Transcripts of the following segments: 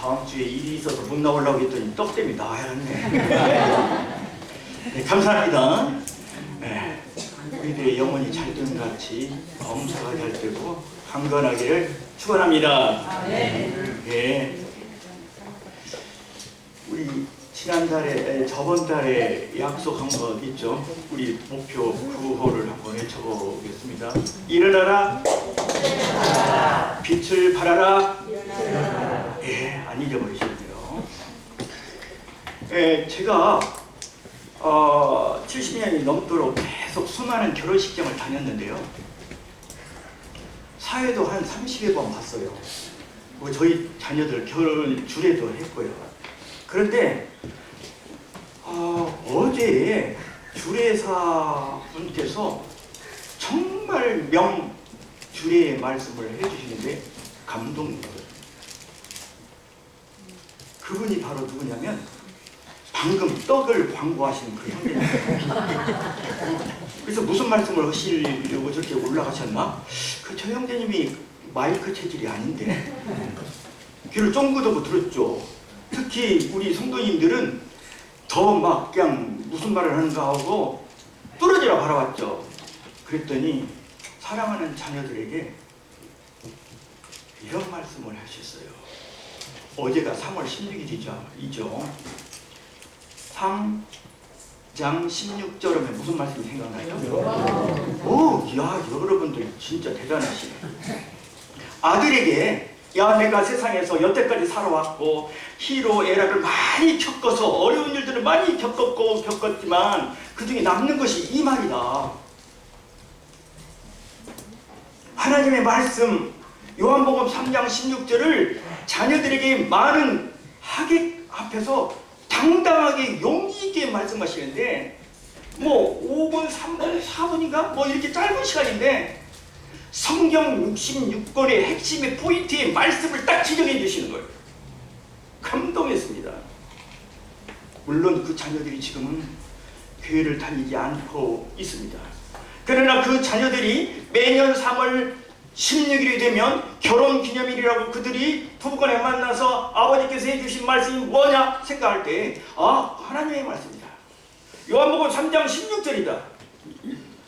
다음 주에 일이 있어서 못 나오려고 했더니 떡 때문에 나와야겠네. 네, 감사합니다. 네, 우리들의 영혼이 잘 되는 같이 범사가 잘 되고 강건하기를 축원합니다. 네. 우리 지난달에 저번 달에 약속한 거 있죠? 우리 목표 구호를 한번 외쳐보겠습니다. 일어나라, 빛을 발하라. 예, 안 잊어버리셨네요. 예, 제가 70년이 넘도록 계속 수많은 결혼식장을 다녔는데요. 사회도 한 30여 번 봤어요. 뭐 저희 자녀들 결혼 주례도 했고요. 그런데 어제 주례사 분께서 정말 명 주례의 말씀을 해주시는데 감동이에요. 그분이 바로 누구냐면 방금 떡을 광고하시는 그 형님. 그래서 무슨 말씀을 하시려고 저렇게 올라가셨나? 저 형제님이 마이크 체질이 아닌데 귀를 쫑긋하고 들었죠. 특히 우리 성도님들은 더 막 그냥 무슨 말을 하는가 하고 뚫어지라 바라봤죠. 그랬더니 사랑하는 자녀들에게 이런 말씀을 하셨어요. 어제가 3월 16일이죠. 3장 16절 하면 무슨 말씀이 생각나요? 오, 야, 여러분들 진짜 대단하시네. 아들에게 야, 내가 세상에서 여태까지 살아왔고 희로애락을 많이 겪어서 어려운 일들을 많이 겪었지만 그 중에 남는 것이 이 말이다. 하나님의 말씀 요한복음 3장 16절을 자녀들에게 많은 하객 앞에서 당당하게 용기 있게 말씀하시는데 뭐 5분, 3분, 4분인가? 뭐 이렇게 짧은 시간인데 성경 66권의 핵심의 포인트의 말씀을 딱 지정해 주시는 거예요. 감동했습니다. 물론 그 자녀들이 지금은 교회를 다니지 않고 있습니다. 그러나 그 자녀들이 매년 3월 16일이 되면 결혼기념일이라고 그들이 부부간에 만나서 아버지께서 해주신 말씀이 뭐냐 생각할 때 하나님의 말씀이다. 요한복음 3장 16절이다.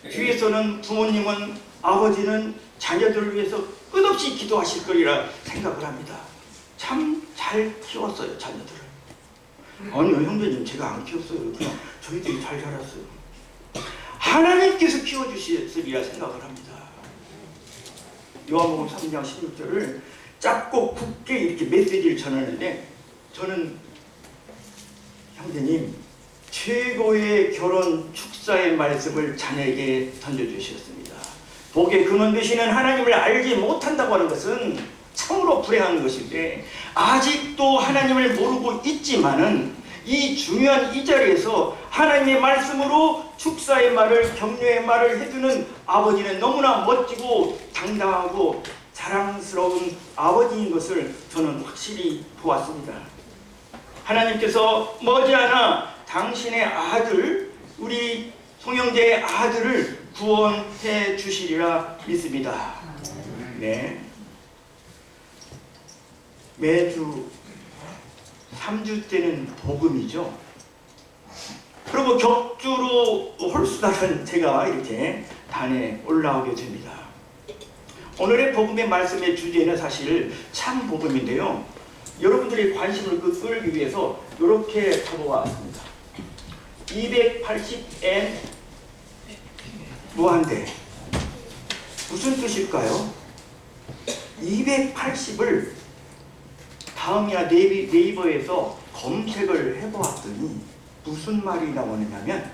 뒤에서는 부모님은 아버지는 자녀들을 위해서 끝없이 기도하실 거리라 생각을 합니다. 참 잘 키웠어요, 자녀들을. 아니요, 형제님, 제가 안 키웠어요. 그냥 저희들이 잘 자랐어요. 하나님께서 키워주셨으리라 생각을 합니다. 요한복음 3장 16절을 짧고 굵게 이렇게 메시지를 전하는데 저는 형제님 최고의 결혼 축사의 말씀을 자녀에게 던져주셨습니다. 복의 근원 되시는 하나님을 알지 못한다고 하는 것은 참으로 불행한 것인데 아직도 하나님을 모르고 있지만은 이 중요한 이 자리에서 하나님의 말씀으로 축사의 말을 격려의 말을 해주는 아버지는 너무나 멋지고 당당하고 사랑스러운 아버지인 것을 저는 확실히 보았습니다. 하나님께서 머지않아 당신의 아들 우리 송영재의 아들을 구원해 주시리라 믿습니다. 네. 매주 3주 때는 복음이죠. 그리고 격주로 홀수다는 제가 이렇게 단에 올라오게 됩니다. 오늘의 복음의 말씀의 주제는 사실 참 복음인데요. 여러분들의 관심을 끌기 위해서 이렇게 적어왔습니다. 280N 무한대. 무슨 뜻일까요? 280을 다음이야 네이버에서 검색을 해보았더니 무슨 말이 나오느냐면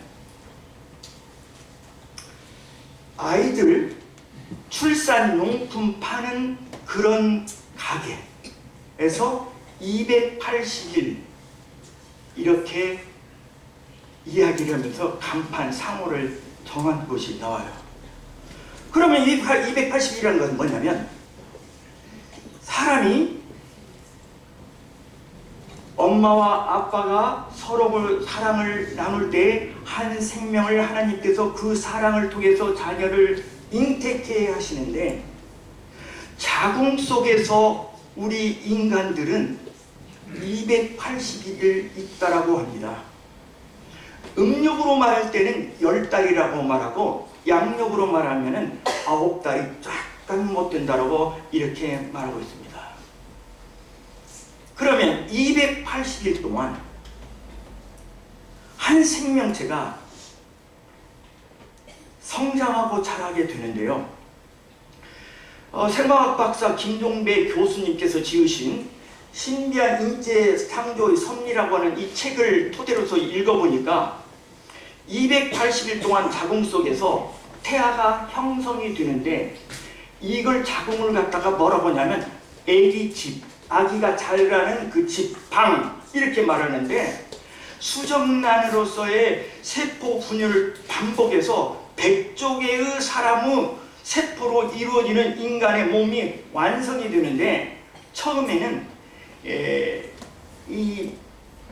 아이들 출산용품 파는 그런 가게에서 280일 이렇게 이야기를 하면서 간판 상호를 정한 것이 나와요. 그러면 280일이라는 것은 뭐냐면 사람이 엄마와 아빠가 서로 사랑을 나눌 때 한 생명을 하나님께서 그 사랑을 통해서 자녀를 잉태케 하시는데 자궁 속에서 우리 인간들은 280일 있다라고 합니다. 음력으로 말할 때는 10달이라고 말하고 양력으로 말하면은 9달이 약간 못 된다라고 이렇게 말하고 있습니다. 그러면 280일 동안 한 생명체가 성장하고 자라게 되는데요. 생화학 박사 김종배 교수님께서 지으신 신비한 인체 창조의 섭리라고 하는 이 책을 토대로서 읽어보니까 280일 동안 자궁 속에서 태아가 형성이 되는데 이걸 자궁을 갖다가 뭐라고 하냐면 애기 집, 아기가 자라는 그 집, 방 이렇게 말하는데 수정란으로서의 세포 분열을 반복해서 100조 개의 사람의 세포로 이루어지는 인간의 몸이 완성이 되는데 처음에는 이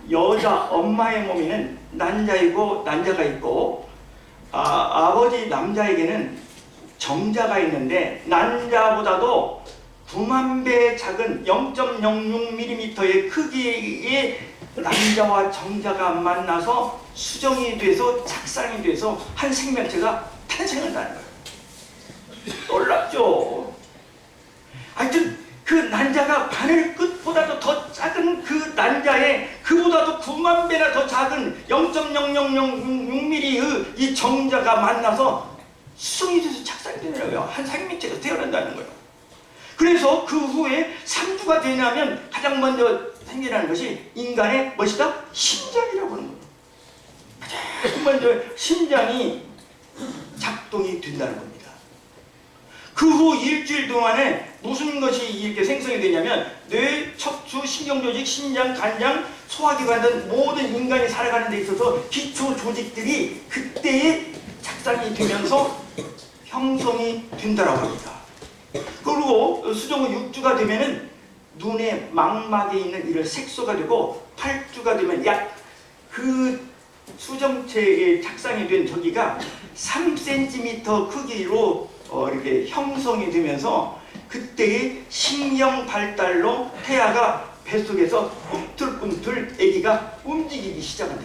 여자 엄마의 몸에는 난자가 있고 아버지 남자에게는 정자가 있는데 난자보다도 9만 배 작은 0.06mm의 크기의 난자와 정자가 만나서 수정이 돼서 착상이 돼서 한 생명체가 탄생한다는 거예요. 놀랍죠? 하여튼 그 난자가 바늘 끝보다도 더 작은 그 난자에 그보다도 9만 배나 더 작은 0.0006mm의 이 정자가 만나서 수정이 돼서 착상이 되는 거예요. 한 생명체가 태어난다는 거예요. 그래서 그 후에 3주가 되냐면 가장 먼저 생겨나는 것이 인간의 무엇이다? 심장이라고 하는 거예요. 가장 먼저 심장이 작동이 된다는 겁니다. 그 후 일주일 동안에 무슨 것이 이렇게 생성이 되냐면 뇌, 척추, 신경조직, 신장, 간장, 소화기관 등 모든 인간이 살아가는 데 있어서 기초 조직들이 그때에 작상이 되면서 형성이 된다고 합니다. 그리고 수정 후 6주가 되면은 눈의 망막에 있는 이런 색소가 되고 8주가 되면 약 그 수정체에 착상이 된 저기가 3cm 크기로 이렇게 형성이 되면서 그때의 신경 발달로 태아가 뱃속에서 꿈틀꿈틀 아기가 움직이기 시작한다.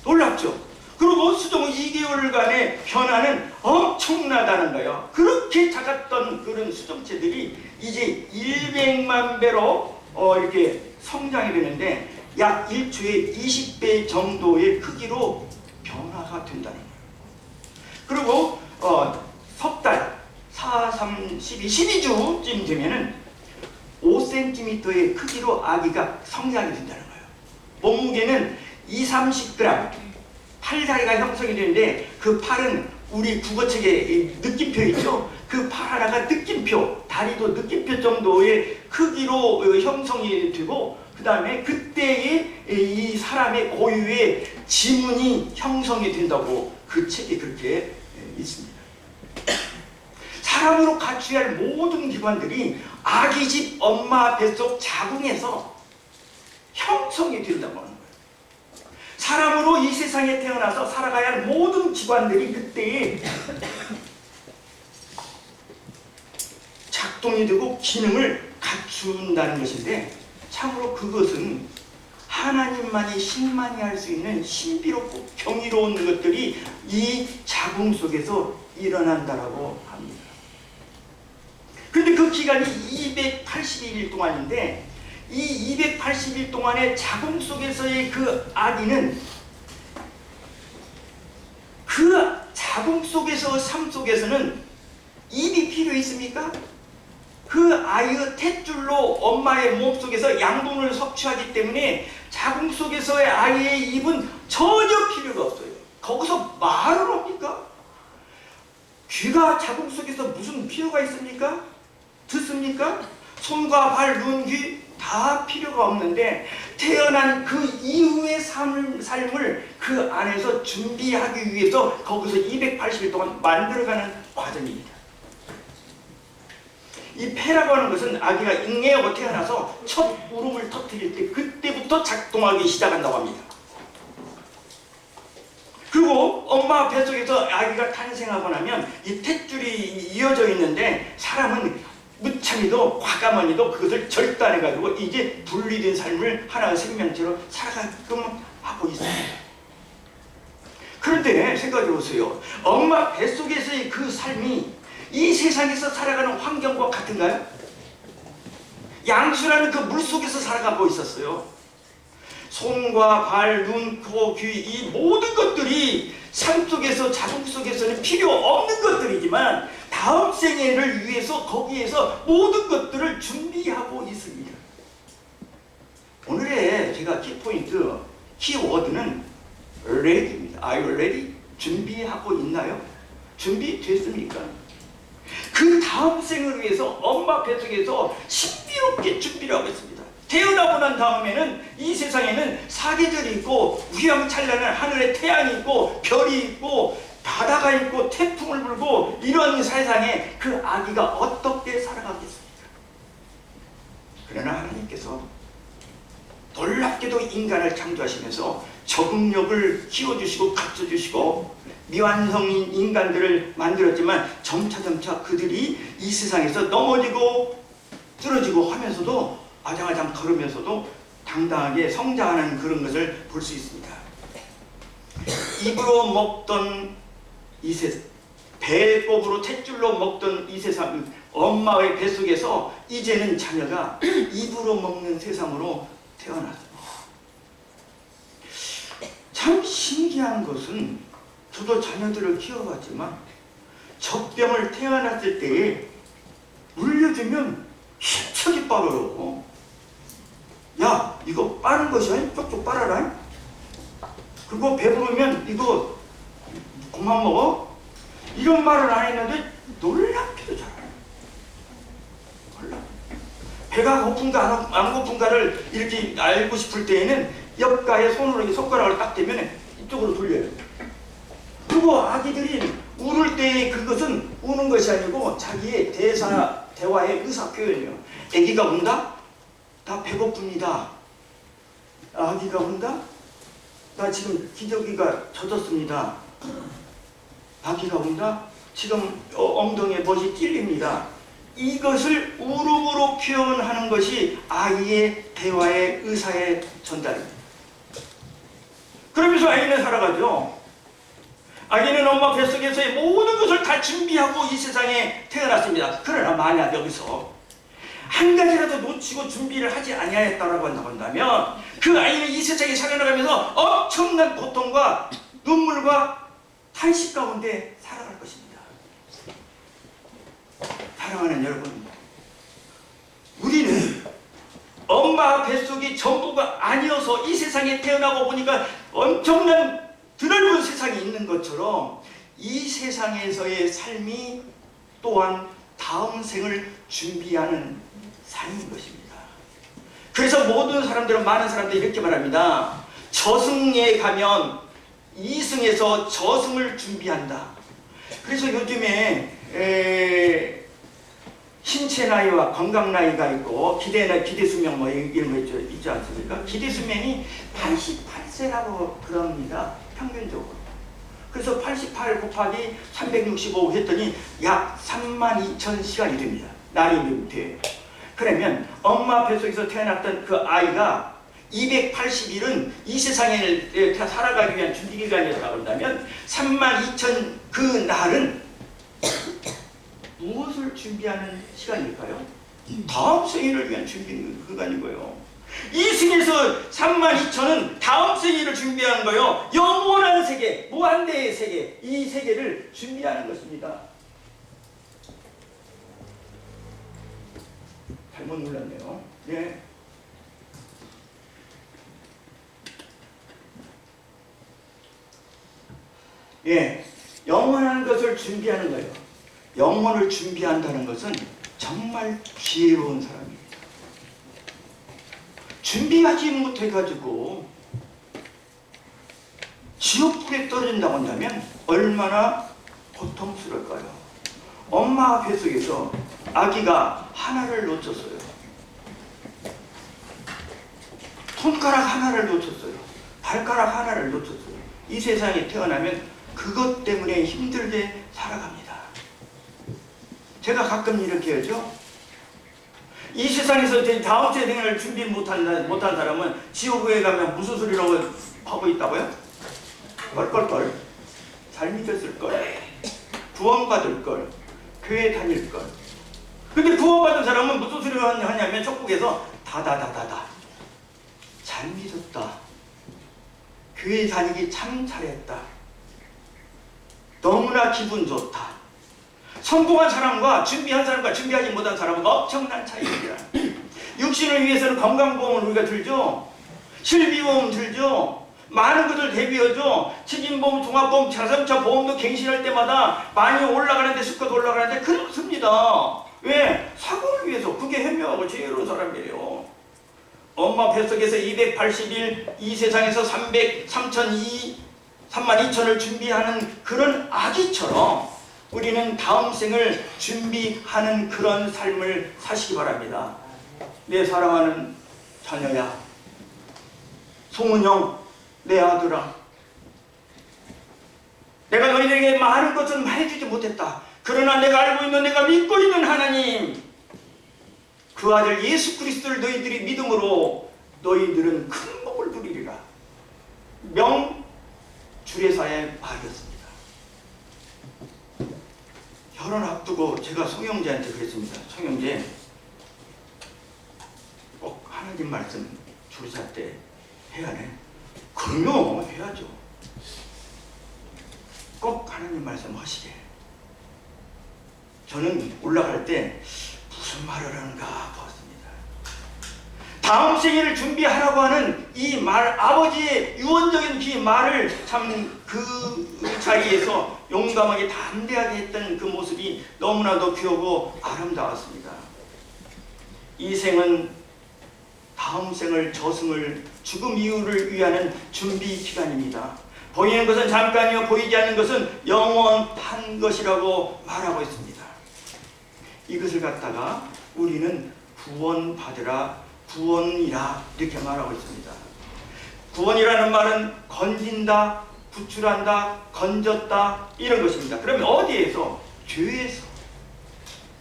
놀랍죠? 그리고 수정 후 2개월간의 변화는 엄청나다는 거예요. 그렇게 작았던 그런 수정체들이 이제 100만 배로 이렇게 성장이 되는데 약 1초에 20배 정도의 크기로 변화가 된다는 거예요. 그리고 석 달, 4, 3, 12, 12주쯤 되면은 5cm의 크기로 아기가 성장이 된다는 거예요. 몸무게는 20-30g, 팔다리가 형성이 되는데 그 팔은 우리 국어책에 느낌표 있죠? 그 팔 하나가 느낌표, 다리도 느낌표 정도의 크기로 형성이 되고 그 다음에 그때의 이 사람의 고유의 지문이 형성이 된다고 그 책에 그렇게 있습니다. 사람으로 갖춰야 할 모든 기관들이 아기 집 엄마 뱃속 자궁에서 형성이 된다고 하는 거예요. 사람으로 이 세상에 태어나서 살아가야 할 모든 기관들이 그때에 작동이 되고 기능을 갖춘다는 것인데 참으로 그것은 하나님만이 신만이 할 수 있는 신비롭고 경이로운 것들이 이 자궁 속에서 일어난다라고 합니다. 그런데 그 기간이 282일 동안인데 이 280일 동안의 자궁 속에서의 그 아기는 그 자궁 속에서 삶 속에서는 입이 필요 있습니까? 그 아이의 탯줄로 엄마의 몸속에서 양분을 섭취하기 때문에 자궁 속에서의 아이의 입은 전혀 필요가 없어요. 거기서 말을 합니까? 귀가 자궁 속에서 무슨 필요가 있습니까? 듣습니까? 손과 발, 눈, 귀 다 필요가 없는데 태어난 그 이후의 삶을 그 안에서 준비하기 위해서 거기서 280일 동안 만들어가는 과정입니다. 이 폐라고 하는 것은 아기가 인내하고 태어나서 첫 울음을 터뜨릴 때 그때부터 작동하기 시작한다고 합니다. 그리고 엄마 뱃속에서 아기가 탄생하고 나면 이 탯줄이 이어져 있는데 사람은 무참히도 과감하니도 그것을 절단해가지고 이제 분리된 삶을 하나의 생명체로 살아가게끔 하고 있습니다. 그런데 생각해 보세요. 엄마 뱃속에서의 그 삶이 이 세상에서 살아가는 환경과 같은가요? 양수라는 그 물속에서 살아가고 있었어요. 손과 발, 눈, 코, 귀, 이 모든 것들이 삶 속에서, 자궁 속에서는 필요 없는 것들이지만 다음 생애를 위해서 거기에서 모든 것들을 준비하고 있습니다. 오늘의 제가 키포인트, 키워드는 ready입니다. Are you ready? 준비하고 있나요? 준비됐습니까? 그 다음 생을 위해서 엄마 뱃속에서 신비롭게 준비를 하고 있습니다. 태어나고 난 다음에는 이 세상에는 사계절이 있고 우연찬란한 하늘에 태양이 있고 별이 있고 바다가 있고 태풍을 불고 이런 세상에 그 아기가 어떻게 살아가겠습니까? 그러나 하나님께서 놀랍게도 인간을 창조하시면서 적응력을 키워주시고 갖춰주시고 미완성인 인간들을 만들었지만 점차점차 그들이 이 세상에서 넘어지고 쓰러지고 하면서도 아장아장 걸으면서도 당당하게 성장하는 그런 것을 볼 수 있습니다. 입으로 먹던 이 세상, 배꼽으로 탯줄로 먹던 이 세상, 엄마의 뱃속에서 이제는 자녀가 입으로 먹는 세상으로 태어났습니다. 참 신기한 것은 저도 자녀들을 키워봤지만 젖병을 태어났을 때에 물려주면 힘차게 빨아요. 야, 이거 빠른 것이야? 쪽쪽 빨아라. 그거 배부르면 이거 그만 먹어? 이런 말을 안 했는데 놀랍게도 잘해요. 몰라. 배가 고픈가 안 고픈가를 이렇게 알고 싶을 때에는 옆가에 손으로 이렇게 손가락을 딱 대면 이쪽으로 돌려요. 그리고 아기들이 울을 때 그것은 우는 것이 아니고 자기의 대화의 의사 표현이에요. 아기가 운다? 나 배고픕니다. 아기가 운다? 나 지금 기저귀가 젖었습니다. 아기가 운다? 지금 엉덩이에 멋이 찔립니다. 이것을 울음으로 표현하는 것이 아이의 대화의 의사의 전달입니다. 그러면서 아이는 살아가죠. 아기는 엄마 뱃속에서의 모든 것을 다 준비하고 이 세상에 태어났습니다. 그러나 만약 여기서 한 가지라도 놓치고 준비를 하지 아니하였다라고 한다면 그 아이는 이 세상에 살아나가면서 엄청난 고통과 눈물과 탄식 가운데 살아갈 것입니다. 사랑하는 여러분, 우리는 엄마 뱃속이 전부가 아니어서 이 세상에 태어나고 보니까 엄청난 드넓은 세상이 있는 것처럼 이 세상에서의 삶이 또한 다음 생을 준비하는 삶인 것입니다. 그래서 모든 사람들은, 많은 사람들이 이렇게 말합니다. 저승에 가면 이승에서 저승을 준비한다. 그래서 요즘에 신체 나이와 건강 나이가 있고 기대 수명 뭐 이런 거 있지 않습니까? 기대 수명이 88세라고 그럽니다. 평균적으로. 그래서 88 곱하기 365 했더니 약 32,000시간이 됩니다. 날이 돼요. 그러면 엄마 뱃속에서 태어났던 그 아이가 280일은 이 세상에 살아가기 위한 준비 기간이었다고 한다면 32,000 그 날은 무엇을 준비하는 시간일까요? 다음 생일을 위한 준비 기간이고요. 이 생에서 32,000은 다음 생일을 준비하는 거요. 영원한 세계, 무한대의 세계, 이 세계를 준비하는 것입니다. 잘못 눌렀네요. 네. 예, 영원한 것을 준비하는 거예요. 영혼을 준비한다는 것은 정말 지혜로운 사람입니다. 준비하지 못해가지고 지옥불에 떨어진다고 한다면 얼마나 고통스러울까요? 엄마 뱃속에서 아기가 하나를 놓쳤어요. 손가락 하나를 놓쳤어요. 발가락 하나를 놓쳤어요. 이 세상에 태어나면 그것 때문에 힘들게 살아갑니다. 제가 가끔 이렇게 하죠. 이 세상에서 다음 세상을 준비 못한 사람은 지옥에 가면 무슨 소리라고 하고 있다고요? 껄껄껄. 잘 믿었을걸. 구원받을걸. 교회 다닐걸. 근데 구원받은 사람은 무슨 소리를 하냐면 천국에서 다다다다다. 잘 믿었다. 교회 다니기 참 잘했다. 너무나 기분 좋다. 성공한 사람과 준비한 사람과 준비하지 못한 사람은 엄청난 차이입니다. 육신을 위해서는 건강보험을 우리가 들죠. 실비보험 들죠. 많은 것들 대비하죠. 치진보험, 종합보험, 자동차 보험도 갱신할 때마다 많이 올라가는데 수가도 올라가는데 그렇습니다. 왜? 사고를 위해서. 그게 현명하고 지혜로운 사람이에요. 엄마 뱃속에서 280일 이 세상에서 32,000을 준비하는 그런 아기처럼 우리는 다음 생을 준비하는 그런 삶을 사시기 바랍니다. 내 사랑하는 자녀야, 송은영 내 아들아, 내가 너희들에게 많은 것은 해주지 못했다. 그러나 내가 알고 있는, 내가 믿고 있는 하나님, 그 아들 예수 그리스도를 너희들이 믿음으로 너희들은 큰 복을 누리리라. 명주례사의 말이었습니다. 결혼 앞두고 제가 송영재한테 그랬습니다. 송영재, 꼭 하나님 말씀 주례사 때 해야 해. 그럼요, 해야죠. 꼭 하나님 말씀 하시게. 저는 올라갈 때 무슨 말을 하는가 봤습니다. 다음 생애를 준비하라고 하는 이 말, 아버지의 유언적인 그 말을 참 그 자리에서 용감하게 담대하게 했던 그 모습이 너무나도 귀하고 아름다웠습니다. 이 생은 다음 생을, 저승을, 죽음 이후를 위하는 준비 기간입니다. 보이는 것은 잠깐이요 보이지 않는 것은 영원한 것이라고 말하고 있습니다. 이것을 갖다가 우리는 구원받으라, 구원이라 이렇게 말하고 있습니다. 구원이라는 말은 건진다, 구출한다, 건졌다 이런 것입니다. 그러면 어디에서? 죄에서.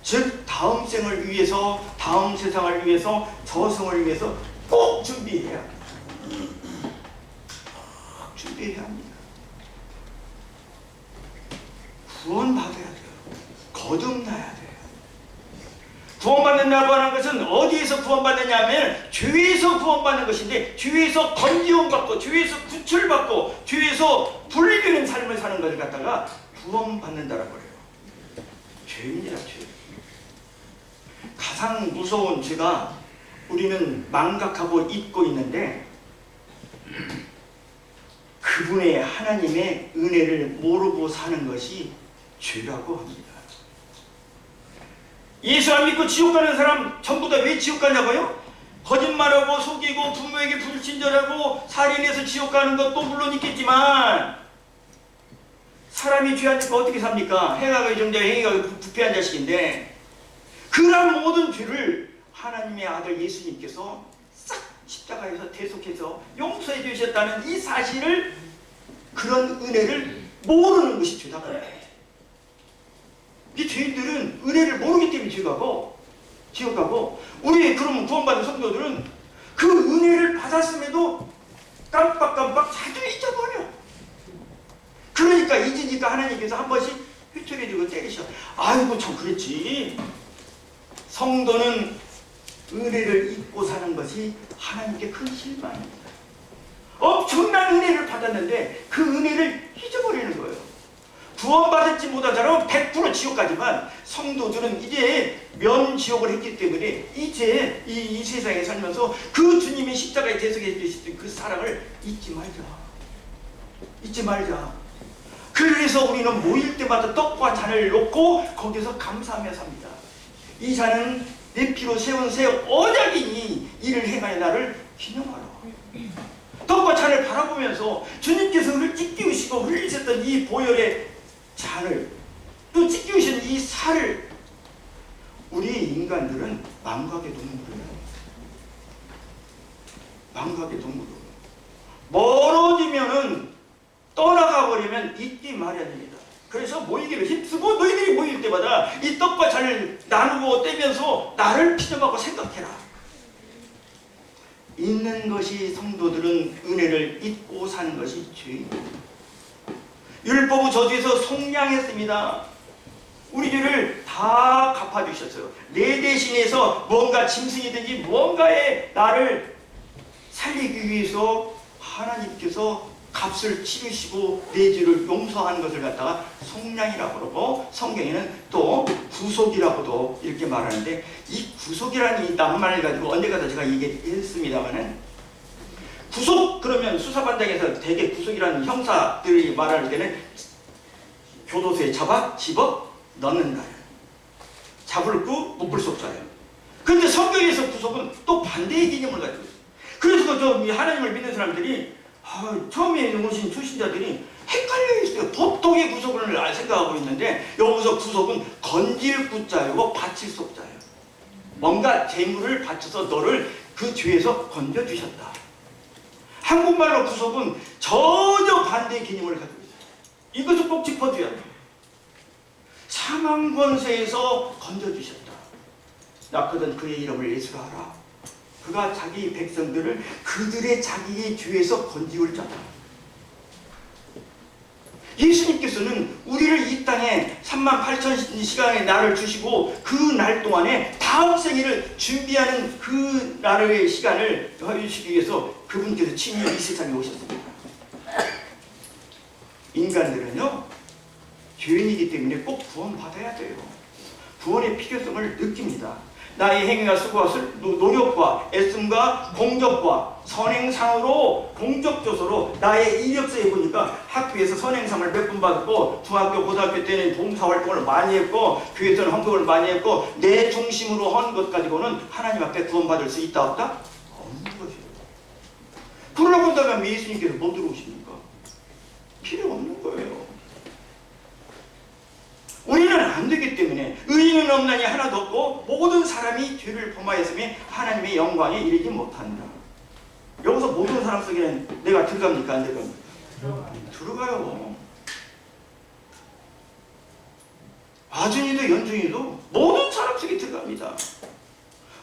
즉 다음 생을 위해서, 다음 세상을 위해서, 저승을 위해서 꼭 준비해야 합니다. 꼭 준비해야 합니다. 구원받아야 돼요. 거듭나야 돼요. 구원받는다고 하는 것은 어디에서 구원받느냐면 죄에서 구원받는 것인데, 죄에서 건지움받고, 죄에서 구출받고, 죄에서 분리되는 삶을 사는 것을 갖다가 구원받는다라고 그래요. 죄입니다, 죄. 가장 무서운 죄가 우리는 망각하고 잊고 있는데, 그분의 하나님의 은혜를 모르고 사는 것이 죄라고 합니다. 예수 안 믿고 지옥 가는 사람 전부 다 왜 지옥 가냐고요? 거짓말하고 속이고 부모에게 불친절하고 살인해서 지옥 가는 것도 물론 있겠지만, 사람이 죄하니까 어떻게 삽니까? 행하가 정자 행위가 부패한 자식인데, 그런 모든 죄를 하나님의 아들 예수님께서 싹 십자가에서 대속해서 용서해 주셨다는 이 사실을, 그런 은혜를 모르는 것이 죄다. 이 죄인들은 은혜를 모르기 때문에 지옥 가고, 우리 그러면 구원받은 성도들은 그 은혜를 받았음에도 깜빡깜빡 자주 잊어버려. 그러니까 잊으니까 하나님께서 한 번씩 휘청해주고 때리셔. 아이고 참 그랬지. 성도는 은혜를 잊고 사는 것이 하나님께 큰 실망입니다. 엄청난 은혜를 받았는데 그 은혜를 잊어버리는 거예요. 구원받지 못한 사람은 100% 지옥 가지만, 성도들은 이제 면지옥을 했기 때문에 이제 이 세상에 살면서 그 주님이 십자가에 대속해 주신 그 사랑을 잊지 말자. 그래서 우리는 모일 때마다 떡과 잔을 놓고 거기서 감사하며 삽니다. 이 잔은 내 피로 세운 새 언약이니 이를 행하여 나를 기념하라. 떡과 잔을 바라보면서 주님께서 우리를 찢기우시고 흘리셨던 이 보혈의 잔을, 또 찢기우신 이 살을, 우리 인간들은 망각의 동물이에요. 망각의 동물이에요. 멀어지면은, 떠나가 버리면 잊기 마련입니다. 그래서 모이기를 힘쓰고 너희들이 모일 때마다 이 떡과 잔을 나누고 떼면서 나를 피념하고 생각해라. 있는 것이 성도들은 은혜를 잊고 사는 것이 죄입니다. 율법의 저주에서 속량했습니다. 우리 죄를 다 갚아주셨어요. 내 대신해서 뭔가 짐승이든지 무언가에 나를 살리기 위해서 하나님께서 값을 치르시고 내 죄를 용서하는 것을 갖다가 속량이라고 그러고, 성경에는 또 구속이라고도 이렇게 말하는데, 이 구속이라는 이 낱말을 가지고 언젠가도 제가 얘기했습니다마는, 구속 그러면 수사반장에서 대개 구속이라는 형사들이 말할 때는 교도소에 잡아 집어 넣는다, 잡을 구 묶을 수 없잖아요. 그런데 성경에서 구속은 또 반대의 개념을 가지고 있어요. 그래서 저 하나님을 믿는 사람들이 처음에 오신 초신자들이 헷갈려 있어요. 보통의 구속을 생각하고 있는데, 여기서 구속은 건질 구자이고 바칠 속자예요. 뭔가 재물을 바쳐서 너를 그 죄에서 건져주셨다. 한국말로 구속은 전혀 반대의 개념을 가지고 있어요. 이것을 꼭 짚어줘야 돼요. 사망 권세에서 건져주셨다. 낳거든 그의 이름을 예수라 하라. 그가 자기 백성들을 그들의 자기의 죄에서 건지울 자다. 예수님께서는 우리를 이 땅에 38,000시간의 날을 주시고 그 날 동안에 다음 생일을 준비하는 그 날의 시간을 해주시기 위해서 그분께서 친히 이 세상에 오셨습니다. 인간들은요, 죄인이기 때문에 꼭 구원받아야 돼요. 구원의 필요성을 느낍니다. 나의 행위와 수고와 노력과 애씀과 공적과 선행상으로, 공적조서로 나의 이력서에 보니까 학교에서 선행상을 몇 번 받았고, 중학교 고등학교 때는 봉사활동을 많이 했고, 교회에서는 헌금을 많이 했고, 내 중심으로 한 것 가지고는 하나님 앞에 구원받을 수 있다 없다? 없는 것이에요. 그러려고 한다면 예수님께서 못 들어오십니까? 필요 없는 거예요. 우리는 안 되기 때문에, 의인은 없나니 하나도 없고 모든 사람이 죄를 범하였으며 하나님의 영광에 이르지 못한다. 여기서 모든 사람 속에는 내가 들어갑니까? 안 들어갑니까? 들어가요. 아준이도 연중이도 모든 사람 속에 들어갑니다.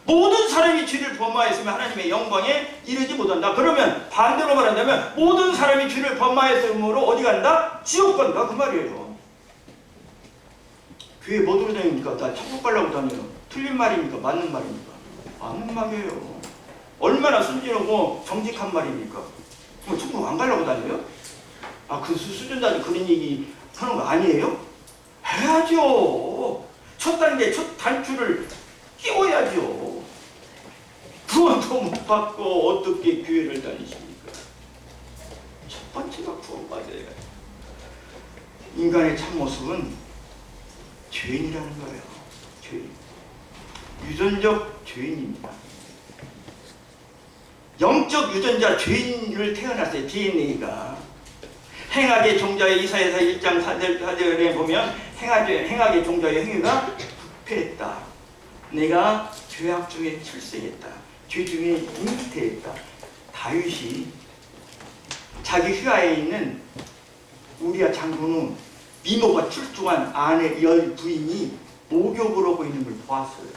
모든 사람이 죄를 범하였으면 하나님의 영광에 이르지 못한다. 그러면 반대로 말한다면 모든 사람이 죄를 범하였으므로 어디 간다? 지옥 간다, 그 말이에요. 교회 뭐 들어 다닙니까? 나 천국 가려고 다녀요. 틀린 말입니까? 맞는 말입니까? 맞는 말이에요. 얼마나 순진하고 정직한 말입니까? 뭐 천국 안 가려고 다녀요? 그 수준자들 그런 얘기 하는 거 아니에요? 해야죠. 첫 단계, 첫 단추를 끼워야죠. 구원도 못 받고 어떻게 교회를 다니십니까? 첫 번째가 구원받아야 돼요. 인간의 참모습은 죄인이라는 거예요. 죄인. 유전적 죄인입니다. 영적 유전자 죄인을 태어났어요. DNA가. 행악의 종자의 이사야서 1장 4절에 보면 행악의 종자의 행위가 부패했다. 내가 죄악 중에 출생했다. 죄 중에 잉태했다. 다윗이 자기 휘하에 있는 우리아 장군은 미모가 출중한 아내 부인이 목욕을 하고 있는 걸 보았어요.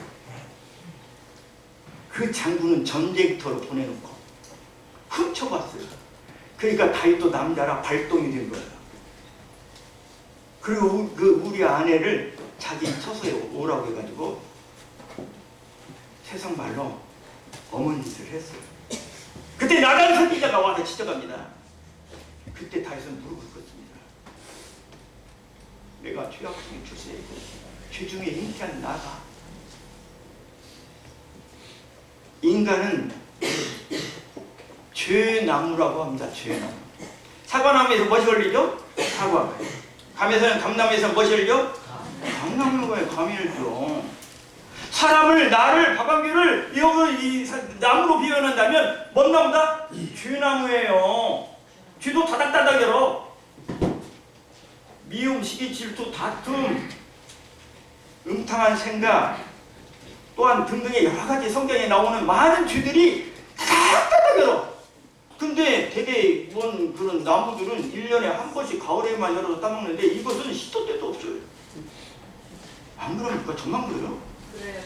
그 장군은 전쟁터로 보내놓고 훔쳐봤어요. 그러니까 다윗도 남자라 발동이 된 거예요. 그리고 우리 아내를 자기 처소에 오라고 해가지고 세상 말로 어머니 짓을 했어요. 그때 나단 선지자가 와서 지적합니다. 그때 다윗은 무릎을 꿇습니다. 내가 죄악 중에 출세했고 죄 중에 잉태한 나가. 인간은 죄나무라고 합니다. 죄나무. 사과나무에서 무엇이 열리죠? 사과. 감에서는 감나무에서 무엇이 열리죠? 감나무가 감이 열죠. 사람을, 나를, 박완규를 이 나무로 비유한다면 뭔 나무다? 죄나무예요. 죄도 다닥다닥 열어. 미움, 시기, 질투, 다툼, 음탕한 생각, 또한 등등의 여러 가지 성경에 나오는 많은 죄들이 다닥다닥 열어. 근데 되게 뭔 그런 나무들은 1년에 한 번씩 가을에만 열어서 따먹는데 이것은 시도 때도 없어요. 안 그럽니까? 저만 그래요? 그래요.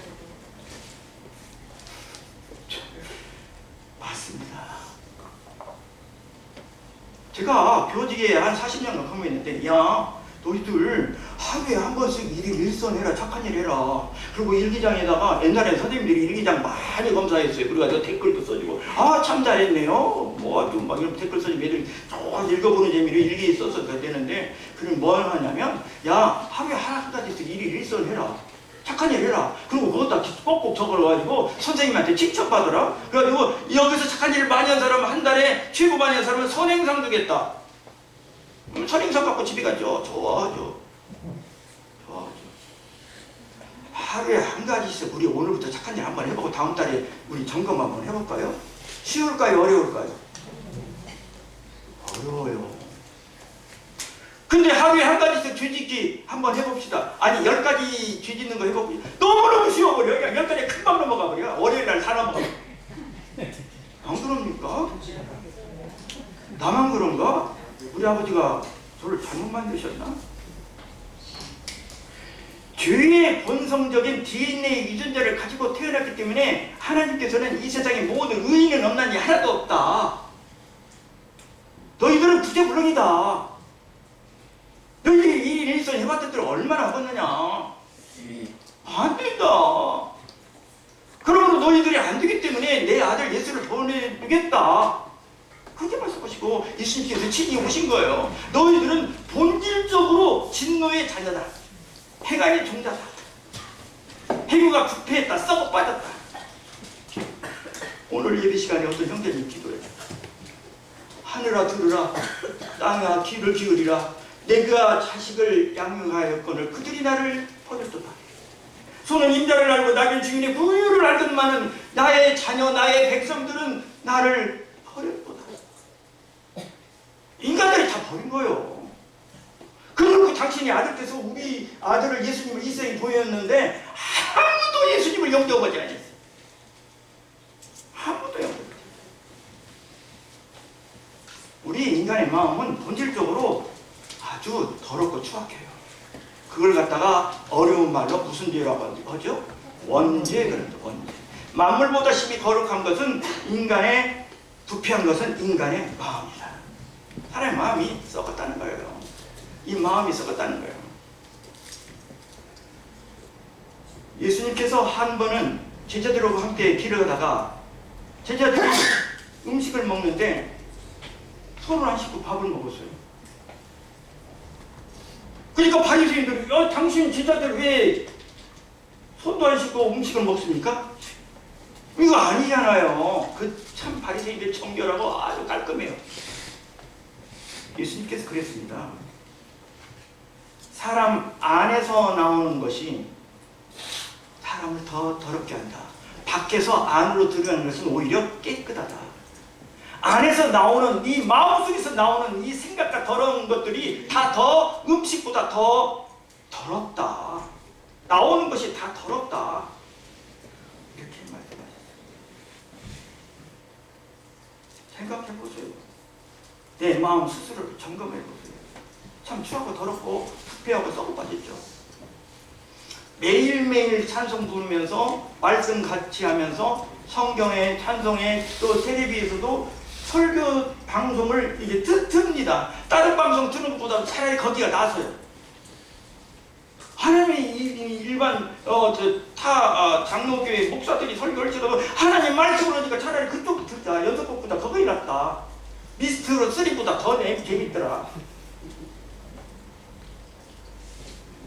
맞습니다. 제가 교직에 한 40년 가까이 있는데, 야, 너희들 하루에 한 번씩 일선해라, 착한 일 해라. 그리고 일기장에다가 옛날에 선생님들이 일기장 많이 검사했어요. 그래가지고 댓글도 써주고, 아, 참 잘했네요. 뭐 아주 막 이런 댓글 써주면 애들이 쭉 읽어보는 재미로 일기에 써서 되는데, 그럼 뭘 하냐면, 야, 하루에 한 가지씩 일선해라. 착한 일 해라. 그리고 그것도 꼭꼭 적어가지고 선생님한테 칭찬받으라. 그래가지고 여기서 착한 일을 많이 한 사람은 한 달에 최고 많이 한 사람은 선행상 주겠다. 그럼 선행상 갖고 집에 가죠. 좋아하죠. 좋아하죠. 하루에 한 가지씩 우리 오늘부터 착한 일 한번 해보고 다음 달에 우리 점검 한번 해볼까요? 쉬울까요? 어려울까요? 어려워요. 근데 하루에 한 가지씩 뒤집기 한번 해봅시다. 아니 10가지 뒤집는 거 해봅시다. 너무너무 쉬워버려. 그냥 10가지 금방 넘어가버려. 월요일날 다 넘어가. 안 그럽니까? 나만 그런가? 우리 아버지가 저를 잘못 만드셨나? 죄의 본성적인 DNA 유전자를 가지고 태어났기 때문에 하나님께서는 이 세상에 모든 의인은 없나니 하나도 없다. 너희들은 구제불능이다. 너희들이 이 일선 해봤더니 얼마나 하겠느냐? 안 된다. 그러므로 너희들이 안 되기 때문에 내 아들 예수를 보내주겠다. 그렇게 말씀하시고 예수님께서 친히 오신 거예요. 너희들은 본질적으로 진노의 자녀다. 해가의 종자다. 해구가 부패했다. 썩어 빠졌다. 오늘 예배 시간에 어떤 형제님 기도해요. 하늘아 들으라. 땅아 귀를 기울이라. 내가 자식을 양육하였거늘 그들이 나를 버렸도다. 소는 임자를 알고 나귀는 주인의 부유를 알건만은 나의 자녀 나의 백성들은 나를 버렸도다. 인간들이 다 버린 거예요. 그리고 당신이 아들께서 우리 아들을 예수님을 이 세상에 보였는데 아무도 예수님을 영접하지 않았어요. 아무도 영접하지 않았어요. 우리 인간의 마음은 본질적으로 아주 더럽고 추악해요. 그걸 갖다가 어려운 말로 무슨 죄라고 하죠? 원죄. 그런다. 원죄. 만물보다 심히 거룩한 것은 인간의 부패한 것은 인간의 마음이다. 사람의 마음이 썩었다는 거예요. 이 마음이 썩었다는 거예요. 예수님께서 한 번은 제자들과 함께 길을 가다가 제자들이 음식을 먹는데 손을 안 씻고 밥을 먹었어요. 그러니까 바리새인들이 당신 제자들 왜 손도 안 씻고 음식을 먹습니까? 이거 아니잖아요. 그 참 바리새인들 정결하고 아주 깔끔해요. 예수님께서 그랬습니다. 사람 안에서 나오는 것이 사람을 더 더럽게 한다. 밖에서 안으로 들어가는 것은 오히려 깨끗하다. 안에서 나오는 이 마음속에서 나오는 이 생각과 더러운 것들이 다 더 음식보다 더 더럽다. 나오는 것이 다 더럽다. 이렇게 말씀하셨어요. 생각해보세요. 내 마음 스스로를 점검해보세요. 참 추하고 더럽고 부패하고 썩어 빠졌죠. 매일매일 찬송 부르면서 말씀 같이 하면서 성경에 찬송에 또 텔레비에서도 설교 방송을 이게 틉니다. 다른 방송 듣는 것보다 차라리 거기가 나서요. 하나님의 일반 장로교회 목사들이 설교를 치더라도 하나님 말씀을 하니까 차라리 그쪽 듣자. 연속곡보다 거기 낫다. 미스트로 3보다 더 재밌더라.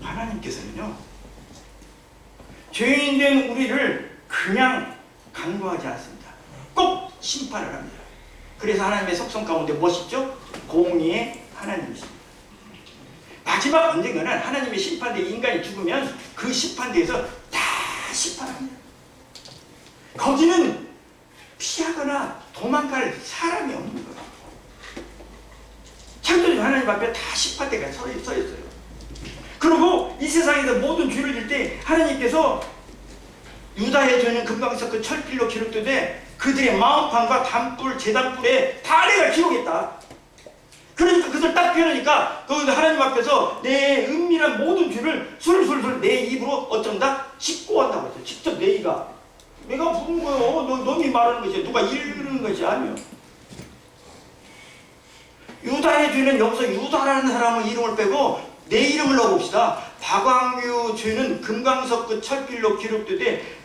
하나님께서는요, 죄인 된 우리를 그냥 간구하지 않습니다. 꼭 심판을 합니다. 그래서 하나님의 속성 가운데 무엇이죠? 공의의 하나님이십니다. 마지막 언젠가는 하나님의 심판대에 인간이 죽으면 그 심판대에서 다 심판합니다. 거기는 피하거나 도망갈 사람이 없는 거예요. 창조주 하나님 앞에 다 심판대가 서 있어요. 그리고 이 세상에서 모든 죄를 질 때 하나님께서 유다의 죄는 금강석 그 철필로 기록되되 그들의 마음판과 단뿔, 제단뿔에 다 내가 기록했다. 그러니까 그들 딱 펴놓으니까 그 하나님 앞에서 내 은밀한 모든 죄를 술술술 내 입으로 어쩐다? 씻고 한다고 했어요. 직접 내가 부른 거요. 너희 말하는 것이 누가 읽는 것이 아니요. 유다의 죄는 여기서 유다라는 사람의 이름을 빼고 내 이름을 넣어봅시다. 박광규 죄는 금강석 그 철필로 기록되되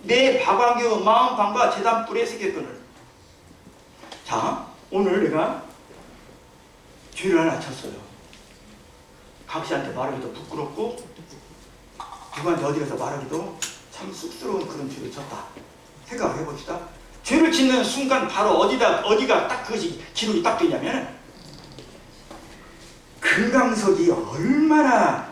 내 박광규 마음판과 제단뿔에 새겼거늘. 자, 오늘 내가 죄를 하나 쳤어요. 각시한테 말하기도 부끄럽고 누구한테 어디 가서 말하기도 참 쑥스러운 그런 죄를 쳤다. 생각을 해봅시다. 죄를 짓는 순간 바로 어디가 딱 그것이 기록이 딱 되냐면 금강석이 얼마나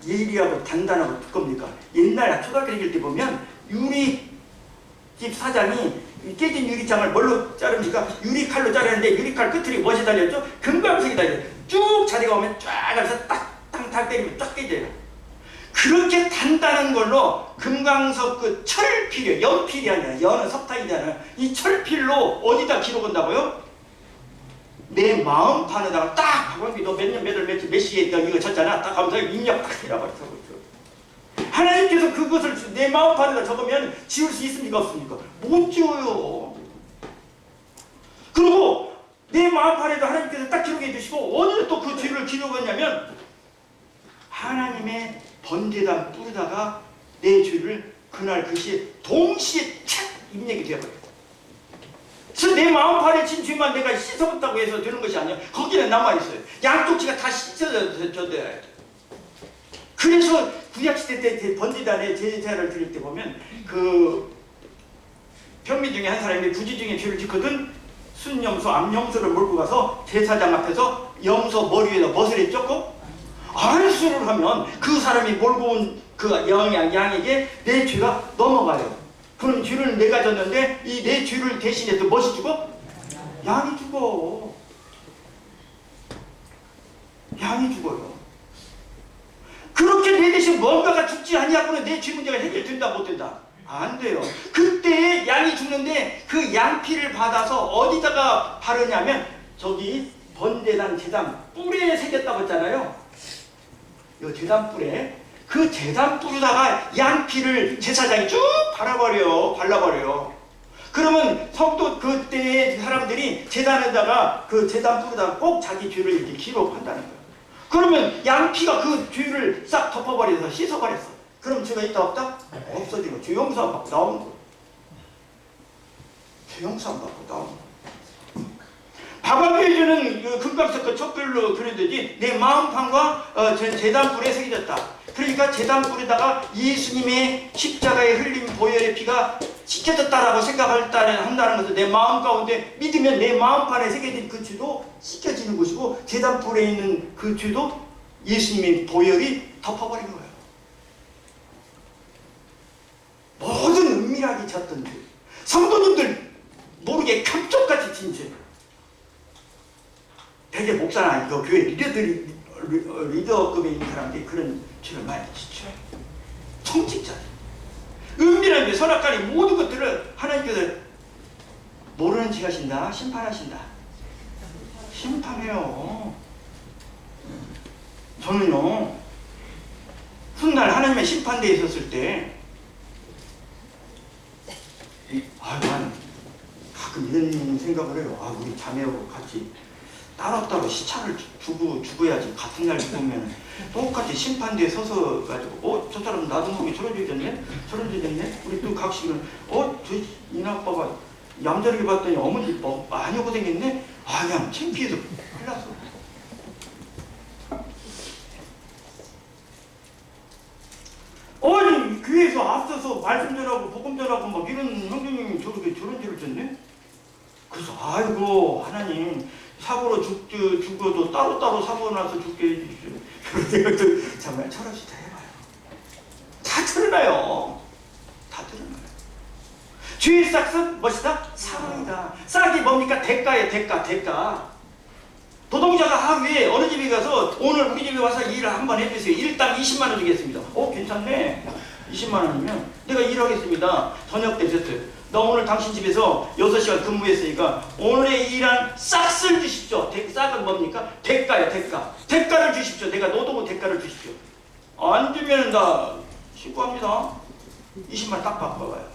예리하고 단단하고 두껍습니까? 옛날 초등학교 다닐 때 보면 유리집 사장이 깨진 유리창을 뭘로 자릅니까? 유리칼로 자르는데 유리칼 끝이 무엇이 달렸죠? 금강석이 달려요. 쭉 자리가 오면 쫙 가서 딱 때리면 쫙 깨져요. 그렇게 단단한 걸로 금강석 그 철필이요. 연필이 아니라 연은 석탄이잖아요. 이 철필로 어디다 기록한다고요? 내 마음판에다가 딱 박광규 너 몇 년 몇 시에 이거 쳤잖아. 딱 하면서 입력 딱 해라버렸어. 하나님께서 그것을 내 마음판에다 적으면 지울 수 있습니까? 없습니까? 못 지워요. 그리고 내 마음판에도 하나님께서 딱 기록해 주시고 어디서 또 그 죄를 기록했냐면 하나님의 번제단 뿌리다가 내 죄를 그날 그시 동시에 착 입력이 되어버려요. 그래서 내 마음판에 진 죄만 내가 씻어봤다고 해서 되는 것이 아니야. 거기는 남아있어요. 양쪽지가 다 씻어져야 돼. 그래서 구약시대 때 번제단에 제사를 드릴 때 보면 그 평민 중에 한 사람이 부지 중에 죄를 짓거든 순염소, 암염소를 몰고 가서 제사장 앞에서 염소 머리에다 멋을 쫓고 안수를 하면 그 사람이 몰고 온 그 양에게 내 죄가 넘어가요. 그럼 죄를 내가 졌는데 이 내 죄를 대신해서 무엇이 죽어? 양이 죽어. 양이 죽어요. 그렇게 내 대신 뭔가가 죽지 아니하고는 내 죄 문제가 해결된다 못 된다? 안 돼요. 그때 양이 죽는데 그 양피를 받아서 어디다가 바르냐면 저기 번제단 제단 뿔에 새겼다고 했잖아요. 이 제단 뿔에 그 제단 뿔에다가 양피를 제사장이 쭉 발라버려요. 그러면 성도 그때의 사람들이 제단에다가 그 제단 뿔에다가 꼭 자기 죄를 이렇게 기록한다는 거예요. 그러면 양피가 그 죄를 싹 덮어버려서 씻어버렸어. 그럼 죄가 있다 없다? 없어지고 죄 용서 안 받고 나오는 거예요. 죄 용서 안 받고 나오는 거예요. 박광규의 죄는 그 금강석 그 촛불로 그려되지 내 마음판과 제단뿔에 새겨졌다. 그러니까 제단뿔에다가 예수님의 십자가에 흘린 보혈의 피가 씻겨졌다라고 한다는 것은 내 마음 가운데 믿으면 내 마음판에 새겨진 그 죄도 씻겨지는 것이고 제단뿔에 있는 그 죄도 예수님의 보혈이 덮어버린 거예요. 모든 은밀하게 졌던 죄, 성도님들 모르게 감쪽같이 진 죄. 대개 목사나 아니고 교회 리더급에 있는 사람들이 그런 죄를 많이 짓죠. 청직자들. 은밀한 죄, 선악간의 모든 것들을 하나님께서 모르는 죄 하신다, 심판하신다. 심판해요. 저는요, 훗날 하나님의 심판대에 있었을 때 나는 가끔 이런 생각을 해요. 우리 자매하고 같이 따로따로 시차를 죽어야지. 같은 날 죽으면 똑같이 심판대에 서서 가지고 저 사람 나도 모르게 저런 죄 졌네? 우리 또 각식은 이 아빠가 얌전하게 봤더니 어머니 많이 고생했네? 그냥 창피해서 큰일 났어. 교회에서 앞서서 말씀 전하고 복음 전하고 막 이런 형제님이 저런 죄를 졌네? 그래서 아이고 하나님 사고로 죽어도 따로따로 사고 나서 죽게 해주십시오. 그런 생각도 정말 철없이 다 해봐요. 다 틀어놔요. 다 틀어놔요. 죄의 싹은 무엇이다? 사망이다. 싹이 뭡니까? 대가예요. 대가. 노동자가 하루에 어느 집에 가서 오늘 우리 집에 와서 일을 한번 해주세요. 일당 20만 원 주겠습니다. 괜찮네. 20만 원이면 내가 일하겠습니다. 저녁 때 됐어요. 너 오늘 당신 집에서 6시간 근무했으니까 오늘의 일한 싹을 주십시오. 싹은 뭡니까? 대가요, 대가. 대가를 주십시오. 내가 노동의 대가를 주십시오. 안 주면 나 신고합니다. 20만 딱 바꿔봐요.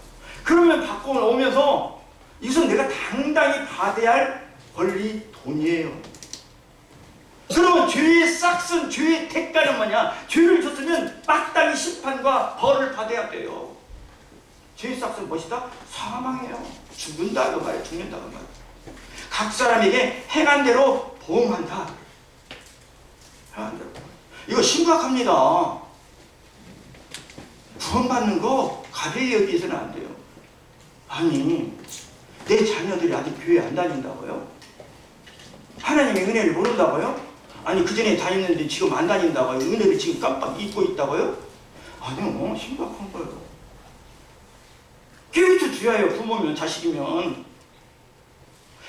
그러면 바꿔 오면서 이것은 내가 당당히 받아야 할 권리 돈이에요. 그러면 죄의 싹은 죄의 대가는 뭐냐? 죄를 졌으면 마땅히 심판과 벌을 받아야 돼요. 죄의 싹은 무엇이다? 사망이에요. 죽는다 그 말이에요. 죽는다 그 말이에요. 각 사람에게 행한 대로 보응한다. 행한 대로. 이거 심각합니다. 구원받는 거 가벼이 여기서는 안 돼요. 아니, 내 자녀들이 아직 교회 안 다닌다고요? 하나님의 은혜를 모른다고요? 아니, 그 전에 다녔는데 지금 안 다닌다고요? 은혜를 지금 깜빡 잊고 있다고요? 아니요, 심각한 거예요. 깨우쳐 줘야요. 부모면 자식이면.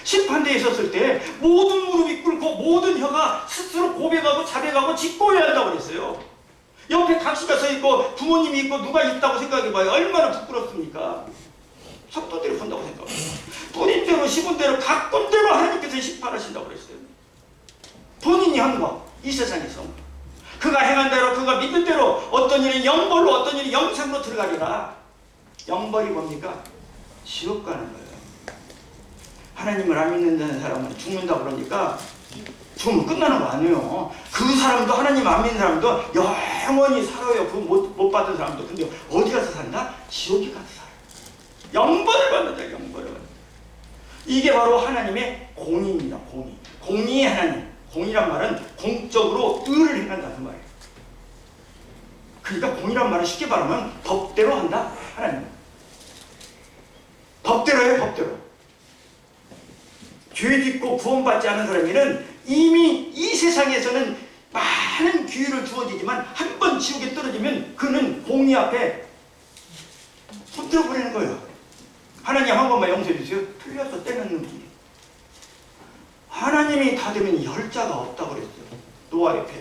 심판대에 있었을 때 모든 무릎이 꿇고 모든 혀가 스스로 고백하고 자백하고 짓고해야 한다고 그랬어요. 옆에 각시가 서 있고 부모님이 있고 누가 있다고 생각해봐요. 얼마나 부끄럽습니까? 속도대로 본다고 생각해요. 뿌린 대로 심은 대로 가꾼 대로 하나님께서 심판하신다고 그랬어요. 본인이 한 거, 이 세상에서 그가 행한 대로 그가 믿는 대로 어떤 일은 영벌로 어떤 일은 영생으로 들어가리라. 영벌이 뭡니까? 지옥 가는 거예요. 하나님을 안 믿는 사람은 죽는다 그러니까 죽으면 끝나는 거 아니에요. 그 사람도 하나님 안 믿는 사람도 영원히 살아요. 그거 못 받은 사람도. 근데 어디 가서 산다? 지옥에 가서 살아요. 영벌을 받는다. 영벌을 받는다. 이게 바로 하나님의 공의입니다. 공의. 공의의 하나님. 공의란 말은 공적으로 의를 행한다 그 말이에요. 그러니까 공의란 말은 쉽게 말하면 법대로 한다. 하나님. 법대로 해요. 법대로. 죄 짓고 구원받지 않은 사람에게는 이미 이 세상에서는 많은 기회를 주어지지만 한 번 지옥에 떨어지면 그는 공의 앞에 손들어 버리는 거예요. 하나님 한 번만 용서해 주세요. 틀려서 떼놓는 길. 하나님이 다 되면 열자가 없다고 그랬어요. 노아 옆에.